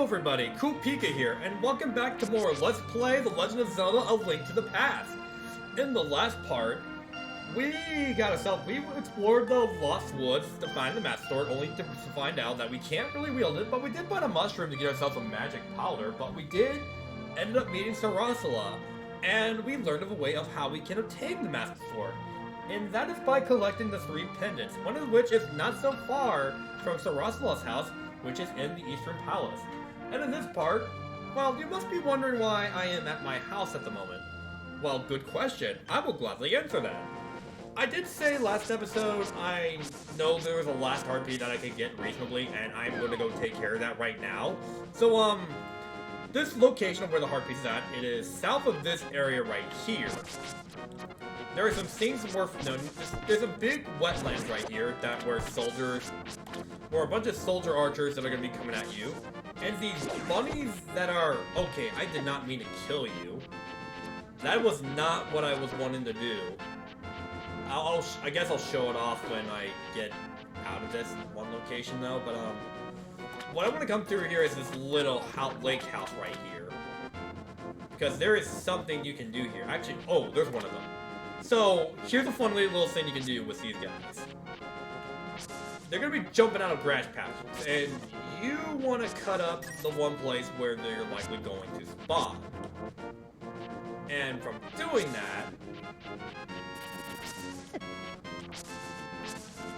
everybody, CoolPika here, and welcome back to more Let's Play The Legend of Zelda: A Link to the Past. In the last part, we explored the Lost Woods to find the Master Sword, only to find out that we can't really wield it, but we did find a mushroom to get ourselves a magic powder, but we did end up meeting Sarasala, and we learned of a way of how we can obtain the Master Sword. And that is by collecting the 3 pendants, one of which is not so far from Sarasala's house, which is in the Eastern Palace. And in this part, well, you must be wondering why I am at my house at the moment. Well, good question. I will gladly answer that. I did say last episode I know there was a last heartbeat that I could get reasonably, and I'm going to go take care of that right now. So, this location of where the heartbeat is at, it is south of this area right here. There are some things worth noting. There's a big wetlands right here that where a bunch of soldier archers that are going to be coming at you. And these bunnies that are... Okay, I did not mean to kill you. That was not what I was wanting to do. I guess I'll show it off when I get out of this one location though, but what I want to come through here is this little lake house right here. Because there is something you can do here. Actually, oh, there's one of them. So, here's a fun little thing you can do with these guys. They're going to be jumping out of grass patches, and you want to cut up the one place where they're likely going to spawn. And from doing that,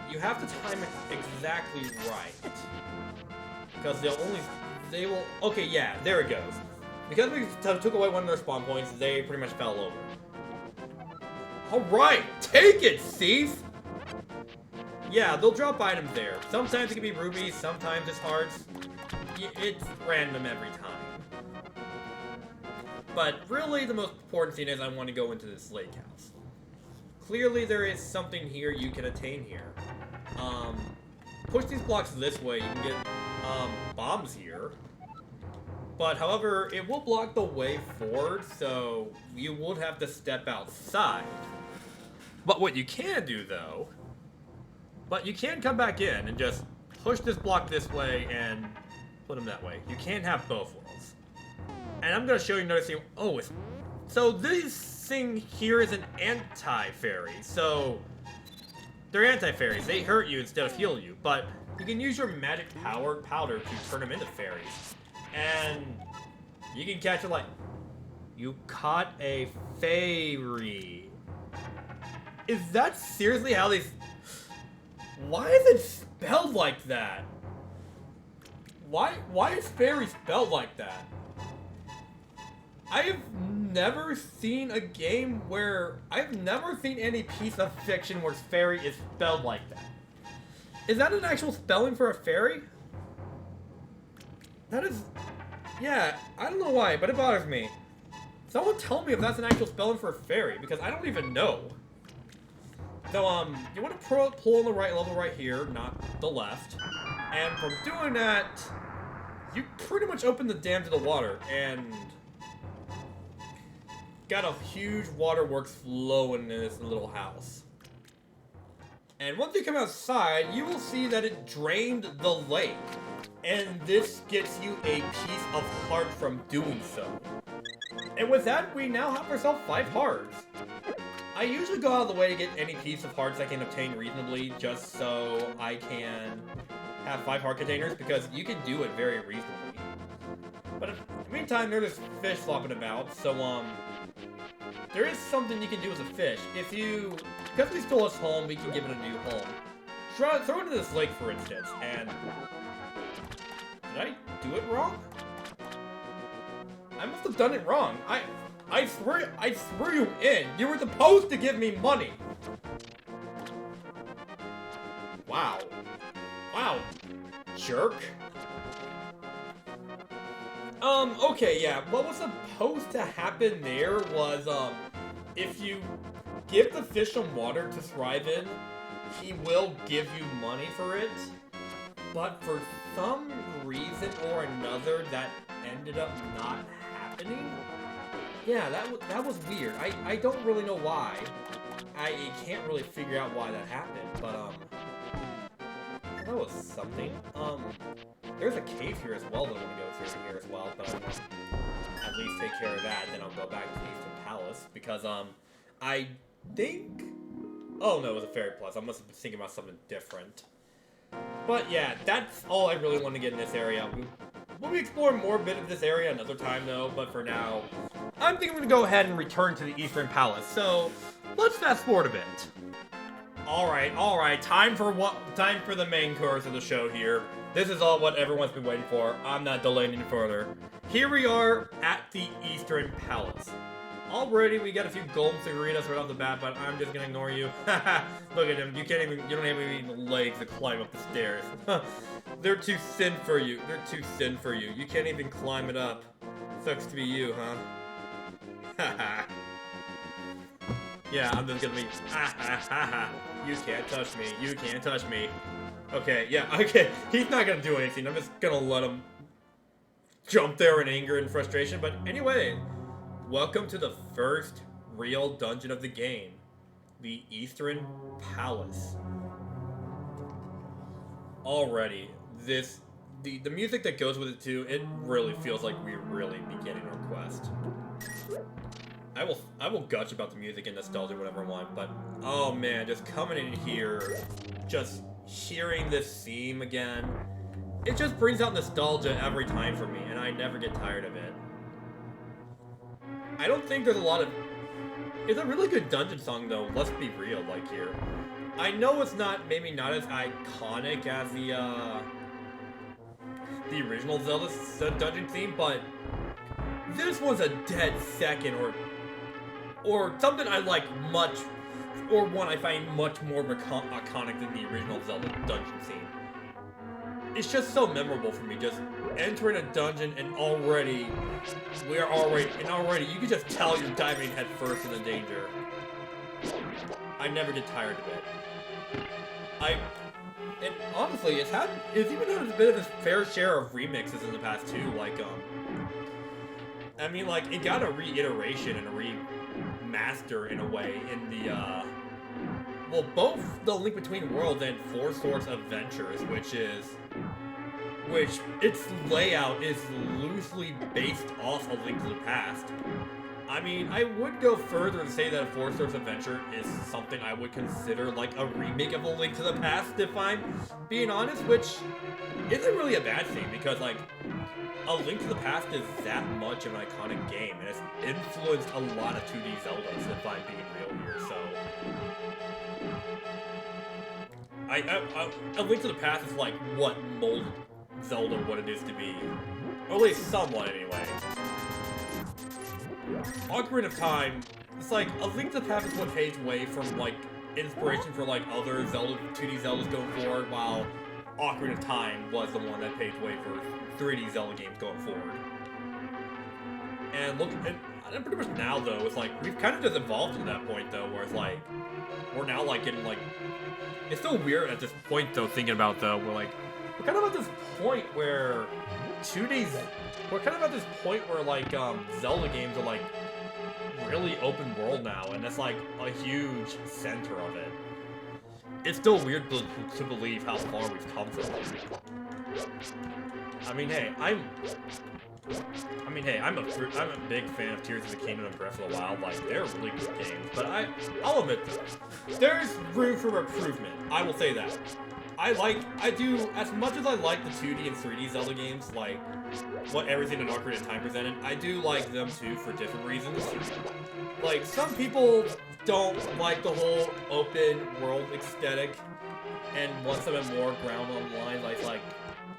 you have to time it exactly right. Because they will, okay, yeah, there it goes. Because we took away one of their spawn points, they pretty much fell over. Alright, take it, thief! Yeah, they'll drop items there. Sometimes it can be rubies, sometimes it's hearts. It's random every time. But really, the most important thing is I want to go into this lake house. Clearly, there is something here you can attain here. Push these blocks this way, you can get bombs here. But, however, it will block the way forward, so you would have to step outside. But what you can do, though... But you can come back in and just push this block this way and put them that way. You can't have both worlds. And I'm going to show you another thing. Oh, so this thing here is an anti-fairy. So, they're anti-fairies. They hurt you instead of heal you. But you can use your magic powder to turn them into fairies. And you can catch it like... You caught a fairy. Is that seriously how they... Why is it spelled like that? Why is fairy spelled like that? I have never seen a game where... I've never seen any piece of fiction where fairy is spelled like that. Is that an actual spelling for a fairy? That is... Yeah, I don't know why, but it bothers me. Someone tell me if that's an actual spelling for a fairy, because I don't even know. So, you want to pull on the right level right here, not the left. And from doing that, you pretty much open the dam to the water, and got a huge waterworks flowing in this little house. And once you come outside, you will see that it drained the lake. And this gets you a piece of heart from doing so. And with that, we now have ourselves 5 hearts. I usually go out of the way to get any piece of hearts I can obtain reasonably, just so I can have 5 heart containers, because you can do it very reasonably. But in the meantime, there's this fish flopping about, so, there is something you can do with a fish. Because we stole its home, we can give it a new home. Throw it into this lake, for instance, and... Did I do it wrong? I must have done it wrong. I swear you in. You were supposed to give me money. Wow. Wow. Jerk. Okay, yeah. What was supposed to happen there was, if you give the fish some water to thrive in, he will give you money for it. But for some reason or another, that ended up not happening. Yeah, that was weird. I don't really know why. I can't really figure out why that happened, but, that was something. There's a cave here as well that I'm gonna go through here as well, but I'm gonna at least take care of that, then I'll go back to the Eastern Palace, because, I think... Oh, no, it was a Fairy Plus. I must have been thinking about something different. But, yeah, that's all I really want to get in this area. We'll be exploring more bit of this area another time, though, but for now, I'm thinking I'm gonna go ahead and return to the Eastern Palace, so let's fast forward a bit. Alright, time for the main course of the show here. This is all what everyone's been waiting for. I'm not delaying any further. Here we are at the Eastern Palace. Already we got a few golden figuritas right off the bat, but I'm just gonna ignore you. Look at him, you don't have even legs to climb up the stairs. They're too thin for you. You can't even climb it up. Sucks to be you, huh? Yeah, I'm just gonna be, you can't touch me. Okay, yeah, okay, he's not gonna do anything, I'm just gonna let him jump there in anger and frustration, but anyway, welcome to the first real dungeon of the game, the Eastern Palace. Already, the music that goes with it too, it really feels like we're really beginning our quest. I will gush about the music and nostalgia whatever I want, but oh man, just coming in here, just hearing this theme again, it just brings out nostalgia every time for me, and I never get tired of it. I don't think there's a lot of... It's a really good dungeon song though, let's be real, like here. I know it's maybe not as iconic as the original Zelda dungeon theme, but this one's a dead second, or something I like much, or one I find much more iconic than the original Zelda dungeon theme. It's just so memorable for me, just entering a dungeon and already you can just tell you're diving head first into danger. I never get tired of it. And honestly, it's even had a bit of its fair share of remixes in the past too, like, I mean, like, it got a reiteration and a remaster in a way in the, well, both the Link Between Worlds and Four Swords Adventures, which its layout is loosely based off of Link to the Past. I mean, I would go further and say that Four Swords Adventure is something I would consider like a remake of A Link to the Past, if I'm being honest, which isn't really a bad thing, because, like, A Link to the Past is that much of an iconic game, and it's influenced a lot of 2D Zeldas, if I'm being real here, so... A Link to the Past is like what molded Zelda what it is to be. Or at least somewhat, anyway. Ocarina of Time, it's like, A Link to the Past is what paved way from, like, inspiration for, like, other 2D Zeldas going forward, while Ocarina of Time was the one that paved way for 3D Zelda games going forward. And look, and pretty much now, though, it's like, we've kind of just evolved to that point, though, where it's like, we're now, like, getting, like, it's so weird at this point, though, thinking about, though, we're kind of at this point where we're kind of at this point where, like, Zelda games are, like, really open world now, and that's, like, a huge center of it. It's still weird to believe how far we've come from it. I mean, hey, I'm a big fan of Tears of the Kingdom and Breath of the Wild. Like, they're really good games, but I'll admit though, there's room for improvement. I will say that. I do, as much as I like the 2D and 3D Zelda games, like, what everything in Ocarina of Time presented, I do like them too for different reasons. Like, some people don't like the whole open world aesthetic, and want something more ground online, like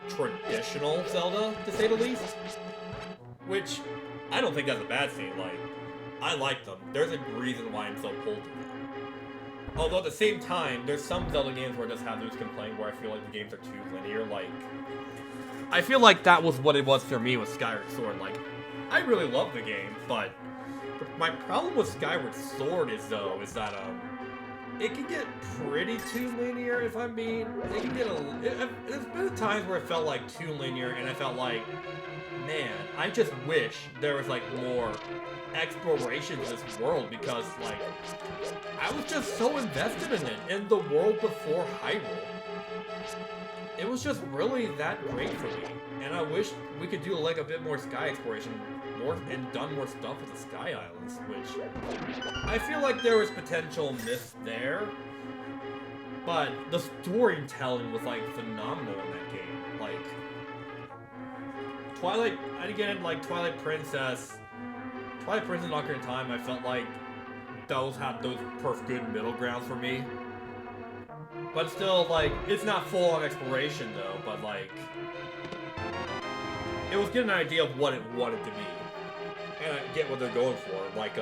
traditional Zelda, to say the least. Which, I don't think that's a bad thing, like, I like them. There's a reason why I'm so pulled to them. Although at the same time, there's some Zelda games where it does have this complaint where I feel like the games are too linear, like... I feel like that was what it was for me with Skyward Sword, like, I really love the game, but my problem with Skyward Sword is that, it can get pretty too linear, if I'm being... It can get there's been times where it felt like too linear, and I felt like, man, I just wish there was, like, more exploration of this world, because, like, I was just so invested in it, in the world before Hyrule. it was just really that great for me. And I wish we could do like a bit more sky exploration, and done more stuff with the Sky Islands, which I feel like there was potential missed there. But the storytelling was like phenomenal in that game. Like Twilight, again, like Twilight Princess and Ocarina of Time, I felt like those had those perfect good middle grounds for me. But still, like, it's not full-on exploration though, but like, it was getting an idea of what it wanted to be. And I get what they're going for. Like,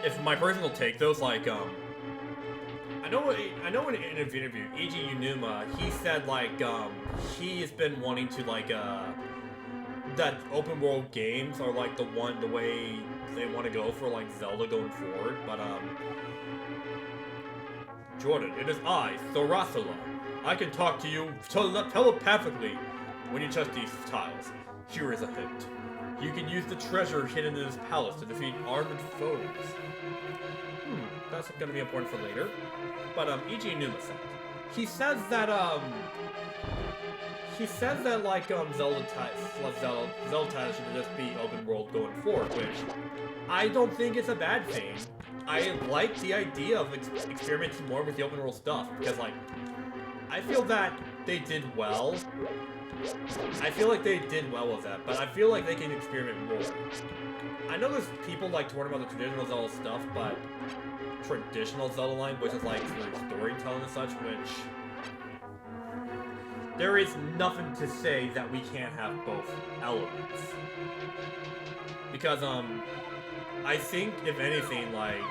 if my personal take, those, like, I know in an interview, E.G. Unuma, he said, like, he has been wanting to, like, that open world games are, like, the way they want to go for, like, Zelda going forward, but, Jordan, it is I, Thorasula. I can talk to you telepathically when you touch these tiles. Here is a hint. You can use the treasure hidden in this palace to defeat armored foes. That's gonna be important for later. But, E.G. Numa said. He says that, like, Zelda titles should just be open world going forward, which I don't think it's a bad thing. I like the idea of experimenting more with the open world stuff, because, like, I feel that they did well. I feel like they did well with that, but I feel like they can experiment more. I know there's people like talking about the traditional Zelda stuff, but traditional Zelda line, which is like storytelling and such, which there is nothing to say that we can't have both elements. Because I think if anything, like,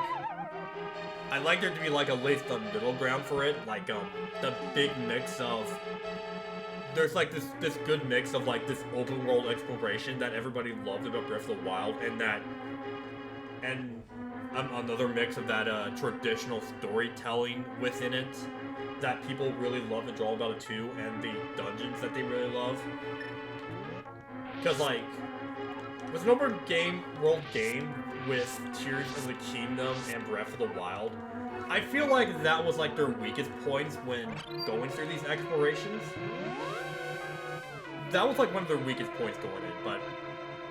I'd like there to be like at least a middle ground for it, like the big mix of there's like this good mix of like this open world exploration that everybody loved about Breath of the Wild, and another mix of that traditional storytelling within it that people really love and draw about it too, and the dungeons that they really love. Because like with an open world game with Tears of the Kingdom and Breath of the Wild, I feel like that was like their weakest points when going through these explorations. That was like one of their weakest points going in, but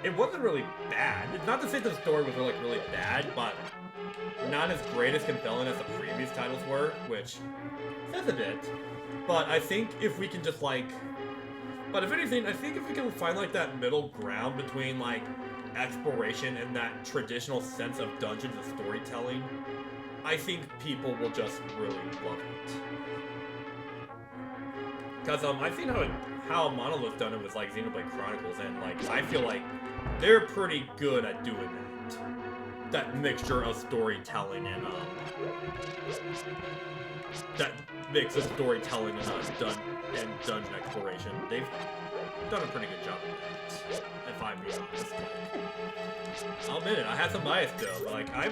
it wasn't really bad. It's not to say the story was like really bad, but not as great as compelling as the previous titles were, which says a bit. But I think if we can just like, but if anything, I think if we can find like that middle ground between like exploration and that traditional sense of dungeons and storytelling, I think people will just really love it. Because I've seen how Monolith done it with like Xenoblade Chronicles, and like I feel like they're pretty good at doing that mixture of storytelling and that mix of storytelling and dungeon exploration. They've done a pretty good job of that, if I'm being honest. Like, I'll admit it, I have some bias though. Like I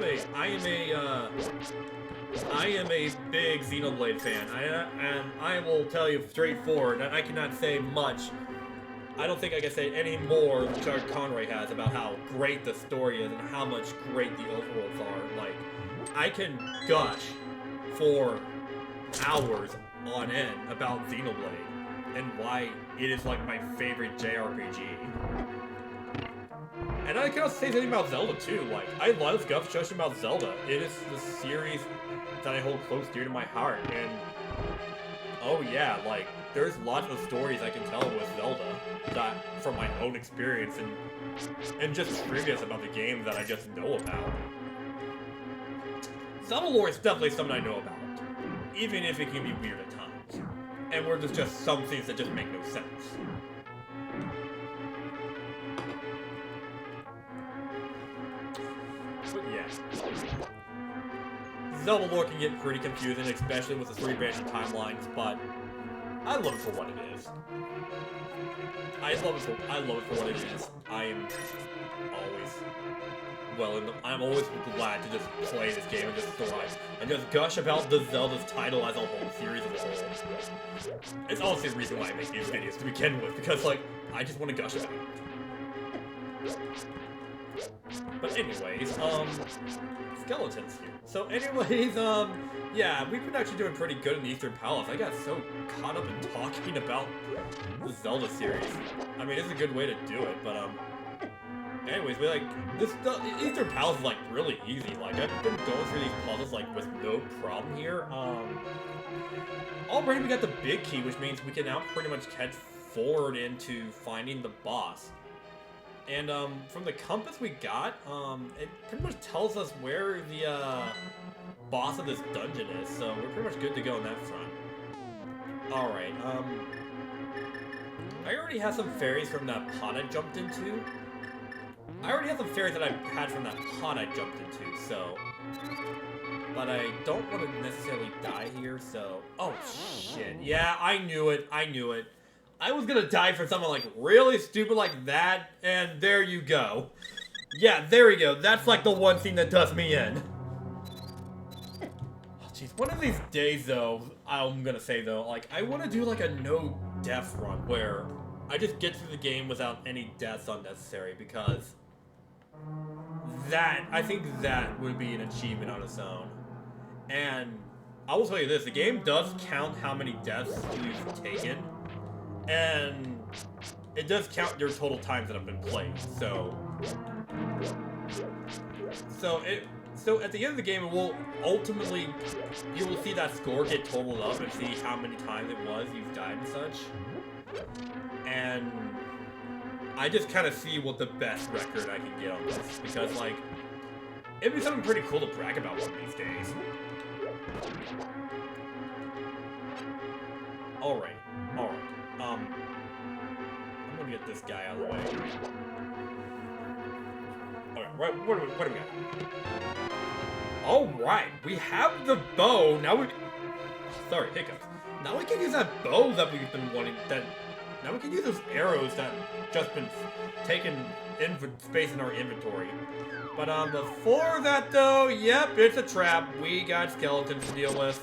am a big Xenoblade fan, and I will tell you straightforward that I cannot say much. I don't think I can say any more than Charles Conroy has about how great the story is and how much great the overworlds are. Like, I can gush for hours on end about Xenoblade and why it is like my favorite JRPG. And I can also say something about Zelda too. Like, I love gushing about Zelda. It is the series that I hold close dear to my heart, and oh yeah, like there's lots of stories I can tell with Zelda that from my own experience and just trivia about the game that I just know about. Zelda lore is definitely something I know about, even if it can be weird at times, and where there's just some things that just make no sense. But yeah. Zelda lore can get pretty confusing, especially with the three branching timelines, but I love it for what it is. I love it for what it is. I'm always glad to just play this game and just thrive and just gush about the Zelda's title as a whole series as a whole. It's also the reason why I make these videos to begin with, because like I just want to gush about it. But anyways, skeletons here. So anyways, yeah, we've been actually doing pretty good in the Eastern Palace. I got so caught up in talking about the Zelda series. I mean, it's a good way to do it, but, anyways, the Eastern Palace is, like, really easy. Like, I've been going through these puzzles, like, with no problem here. Already we got the big key, which means we can now pretty much head forward into finding the boss. And, from the compass we got, it pretty much tells us where the, boss of this dungeon is, so we're pretty much good to go on that front. Alright, I already have some fairies from that pot I jumped into. I already have some fairies that I had from that pot I jumped into, so... But I don't want to necessarily die here, so... Oh, shit. Yeah, I knew it. I knew it. I was gonna die for something, like, really stupid like that, and there you go. Yeah, there we go. That's, like, the one thing that does me in. Oh, jeez. One of these days, though, I'm gonna say, though, like, I want to do, like, a no-death run, where I just get through the game without any deaths unnecessary, because... I think that would be an achievement on its own. And I will tell you this, the game does count how many deaths you've taken, and it does count your total times that have been played, so at the end of the game, it will ultimately, you will see that score get totaled up and see how many times it was you've died and such. And I just kind of see what the best record I can get on this, because, like, it'd be something pretty cool to brag about one of these days. Alright. I'm gonna get this guy out of the way. Alright, what do we got? Alright, we have the bow, now sorry, hiccups. Now we can use that bow that we've been wanting, now we can use those arrows that just been taking space in our inventory. But before that though, yep, it's a trap. We got skeletons to deal with.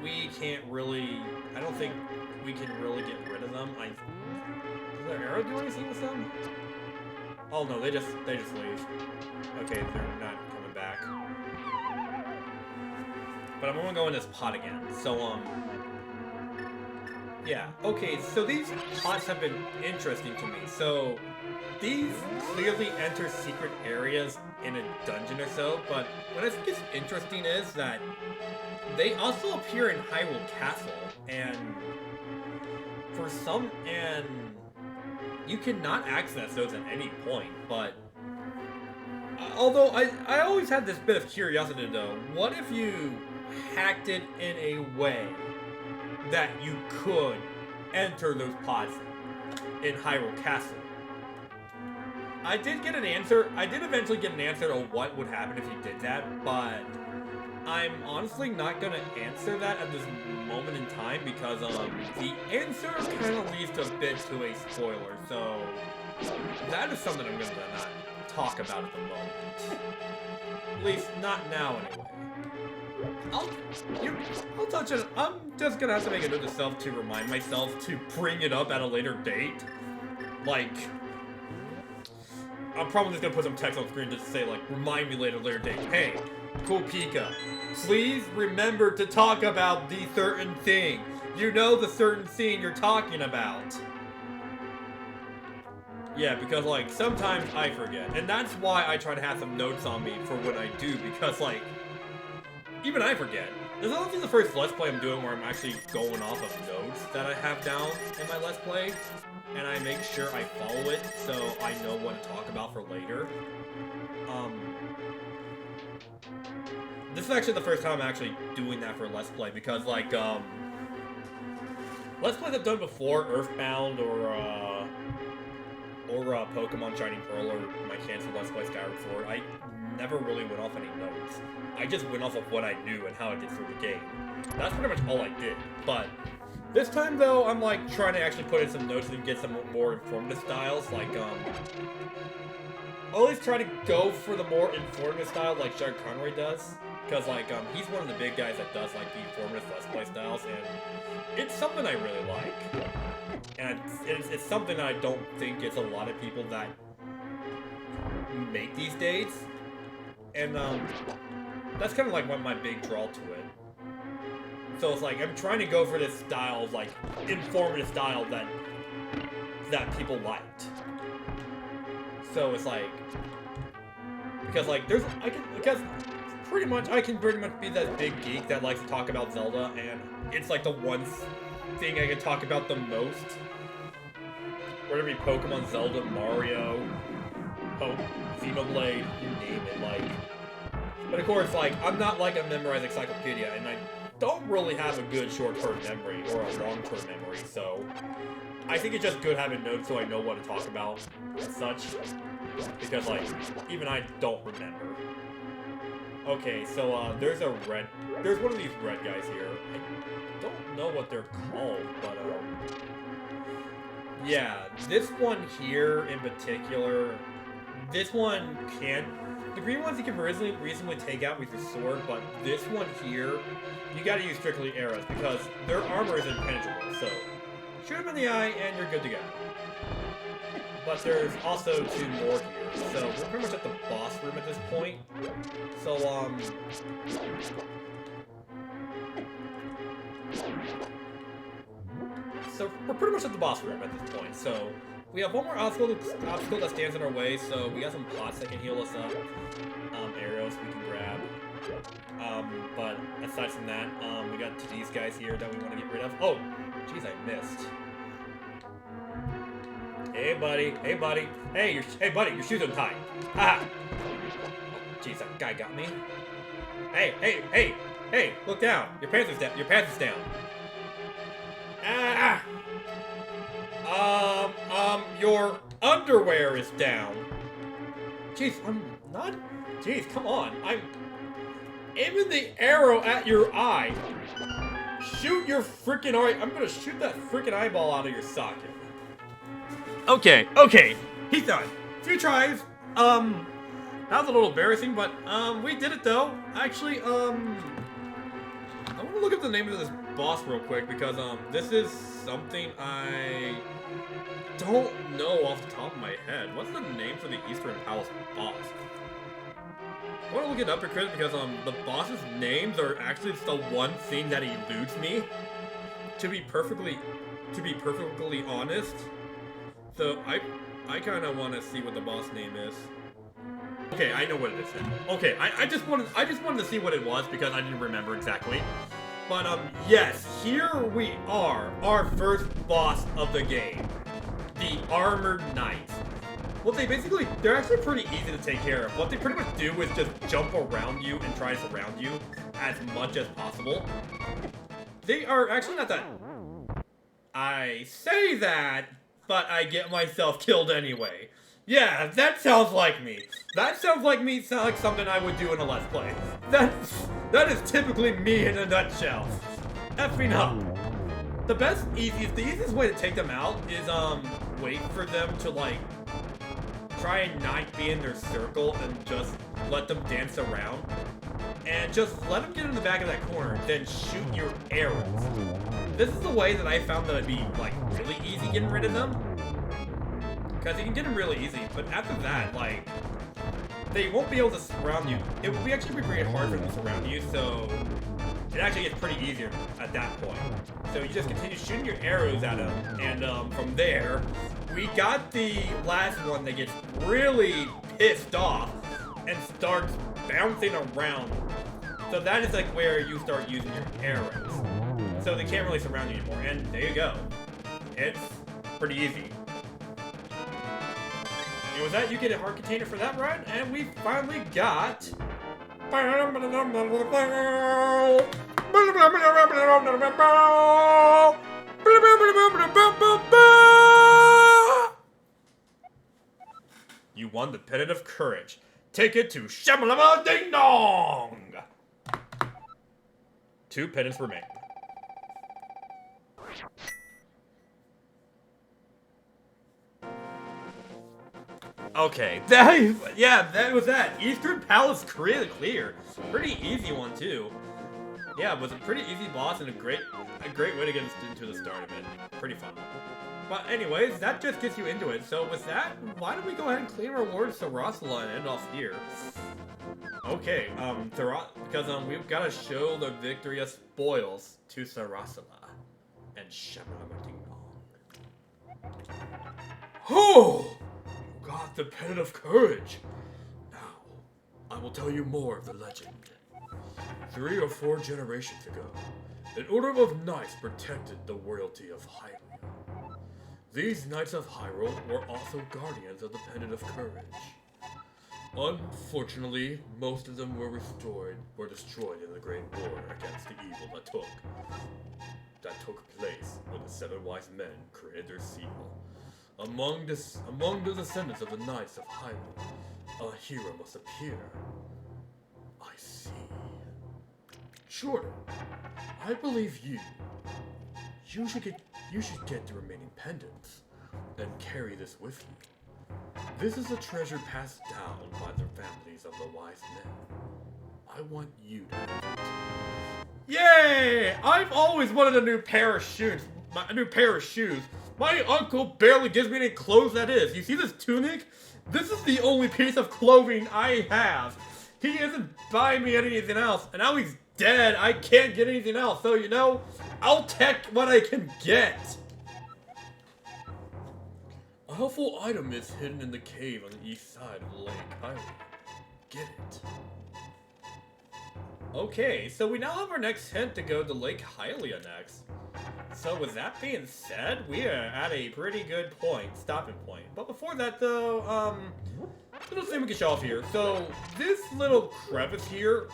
We can't really, I don't think we can really get rid of them. Does their arrow do anything with them? Oh no, they just leave. Okay, they're not coming back. But I'm gonna go in this pot again. So, yeah, okay, so these pots have been interesting to me. So, these clearly enter secret areas in a dungeon or so, but what I think is interesting is that they also appear in Hyrule Castle, and you cannot access those at any point, but although I always had this bit of curiosity though, what if you hacked it in a way that you could enter those pots in Hyrule Castle? I did get an answer. I did eventually get an answer to what would happen if you did that, but I'm honestly not gonna answer that at this moment in time because the answer kind of leads a bit to a spoiler, so that is something I'm gonna not talk about at the moment. At least not now, anyway. I'll touch it. I'm just gonna have to make a note to self to remind myself to bring it up at a later date. Like, I'm probably just gonna put some text on the screen just to say, like, remind me later date. Hey, CoolPika, please remember to talk about the certain thing. You know the certain scene you're talking about. Yeah, because, like, sometimes I forget. And that's why I try to have some notes on me for when I do, because, like, even I forget. This is honestly the first Let's Play I'm doing where I'm actually going off of notes that I have down in my Let's Play. And I make sure I follow it so I know what to talk about for later. This is actually the first time I'm actually doing that for Let's Play because, like, Let's Plays I've done before, Earthbound or Pokemon Shining Pearl or my canceled Let's Play Skyward Sword, I never really went off any notes. I just went off of what I knew and how I did through the game. That's pretty much all I did. But this time, though, I'm, like, trying to actually put in some notes and get some more informative styles, like, I always try to go for the more informative style like Shard Conway does. Because, like, he's one of the big guys that does, like, the informative Let's Play styles, and it's something I really like. And it's something that I don't think it's a lot of people that make these days. And that's kind of like my big draw to it. So it's like I'm trying to go for this style, like informative style that people liked. So it's like because like I can pretty much be that big geek that likes to talk about Zelda, and it's like the one thing I can talk about the most. Whether it be Pokemon, Zelda, Mario, Xenoblade, you name it, like. But of course, like, I'm not like a memorized encyclopedia, and I don't really have a good short-term memory or a long-term memory, so I think it's just good having notes so I know what to talk about and such. Because, like, even I don't remember. Okay, so, there's one of these red guys here. I don't know what they're called, but, yeah, this one here in particular, this one can't. The green ones you can reasonably take out with your sword, but this one here, you gotta use strictly arrows because their armor is impenetrable, so shoot them in the eye and you're good to go. But there's also 2 more here, so we're pretty much at the boss room at this point. So, we're pretty much at the boss room at this point, so we have one more obstacle that stands in our way, so we got some pots that can heal us up, arrows we can grab, but aside from that, we got these guys here that we want to get rid of. Oh, jeez, I missed. Hey, buddy, hey, buddy, your shoes untied. Haha. Oh, jeez, that guy got me. Hey, look down. Your pants is down. Ah! Your underwear is down. Jeez, I'm not. Jeez, come on. I'm aiming the arrow at your eye. Shoot your freaking eye. I'm gonna shoot that freaking eyeball out of your socket. Okay. He's done. 2 tries. That was a little embarrassing, but, we did it though. Actually, I want to look up the name of this boss real quick because, this is something I don't know off the top of my head. What's the name for the Eastern Palace boss? I want to look it up here, Chris, because, the boss's names are actually just the one thing that eludes me. To be perfectly honest. So, I kind of want to see what the boss name is. Okay, I know what it is now. Okay, I just wanted to see what it was because I didn't remember exactly. But, yes, here we are, our first boss of the game. The Armored Knights. Well, they're actually pretty easy to take care of. What they pretty much do is just jump around you and try to surround you as much as possible. They are actually not that... I say that, but I get myself killed anyway. Yeah, that sounds like me. That sounds like something I would do in a Let's Play. That is typically me in a nutshell. Effing up. The easiest way to take them out is, wait for them to, like, try and not be in their circle and just let them dance around. And just let them get in the back of that corner, then shoot your arrows. This is the way that I found that it'd be, like, really easy getting rid of them. Because you can get them really easy, but after that, like, they won't be able to surround you. It will actually be pretty hard for them to surround you, so it actually gets pretty easier at that point. So you just continue shooting your arrows at them, and from there, we got the last one that gets really pissed off and starts bouncing around. So that is like where you start using your arrows. So they can't really surround you anymore, and there you go. It's pretty easy. And with that, you get a heart container for that run, and we finally got... You won the Pennant of Courage. Take it to Shamalama Ding Dong! 2 pennants remain. Okay, that was that. Eastern Palace clear. Pretty easy one too. Yeah, it was a pretty easy boss and a great way to get into the start of it. Pretty fun. But anyways, that just gets you into it. So with that, why don't we go ahead and claim our reward to Sarasala and end off here? Okay, because we've got to show the victory of spoils to Sarasala and Shamalamatingong. Oh! Got the Pen of Courage. Now, I will tell you more of the legend. 3 or 4 generations ago, an order of knights protected the royalty of Hyrule. These Knights of Hyrule were also guardians of the Pendant of Courage. Unfortunately, most of them were destroyed in the Great War against the evil that took place when the 7 wise men created their seal. Among the descendants of the Knights of Hyrule, a hero must appear. I see. Jordan, I believe you should get the remaining pendants and carry this with you. This is a treasure passed down by the families of the wise men. I want you to have it. Yay! I've always wanted a new pair of shoes. My uncle barely gives me any clothes that is. You see this tunic? This is the only piece of clothing I have. He isn't buying me anything else, and now he's dead. I can't get anything else, so you know, I'll take what I can get. A helpful item is hidden in the cave on the east side of Lake Hylia. Get it. Okay, so we now have our next hint to go to Lake Hylia next. So with that being said, we are at a pretty good stopping point. But before that though, little thing we can show off here. So this little crevice here,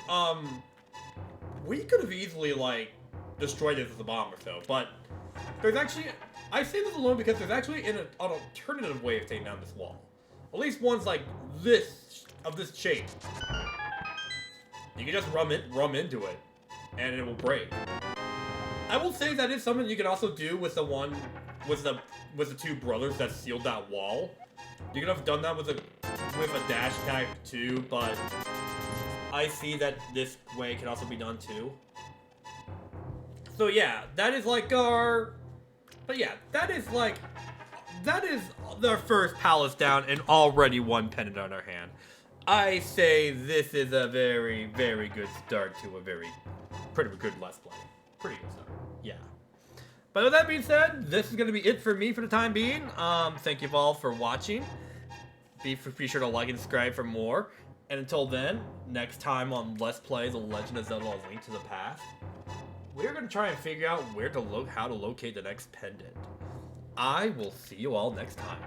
we could have easily like destroyed it with a bomb or so, but there's actually, I say this alone because there's actually an alternative way of taking down this wall. At least one's like this, of this shape. You can just rum into it, and it will break. I will say that is something you can also do with the one, with the 2 brothers that sealed that wall. You could have done that with a dash attack too, but I see that this way can also be done too. So yeah, that is like our, but yeah, that is their first palace down and already 1 pendant on our hand. I say this is a very, very good start to a pretty good Let's Play. Pretty good start, yeah. But with that being said, this is going to be it for me for the time being. Thank you all for watching. Be sure to like and subscribe for more. And until then, next time on Let's Play The Legend of Zelda: A Link to the Past, we're going to try and figure out how to locate the next pendant. I will see you all next time.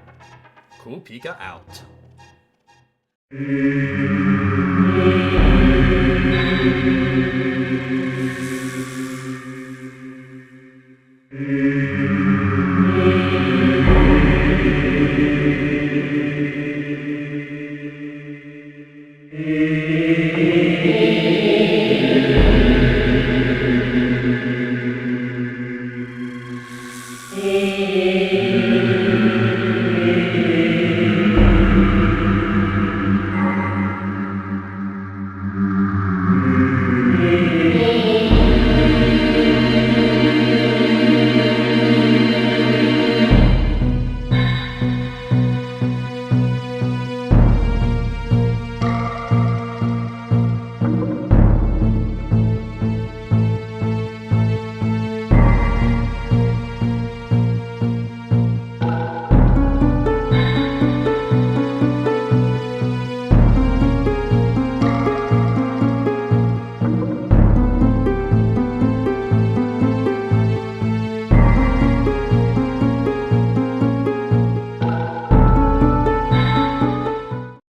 CoolPika out.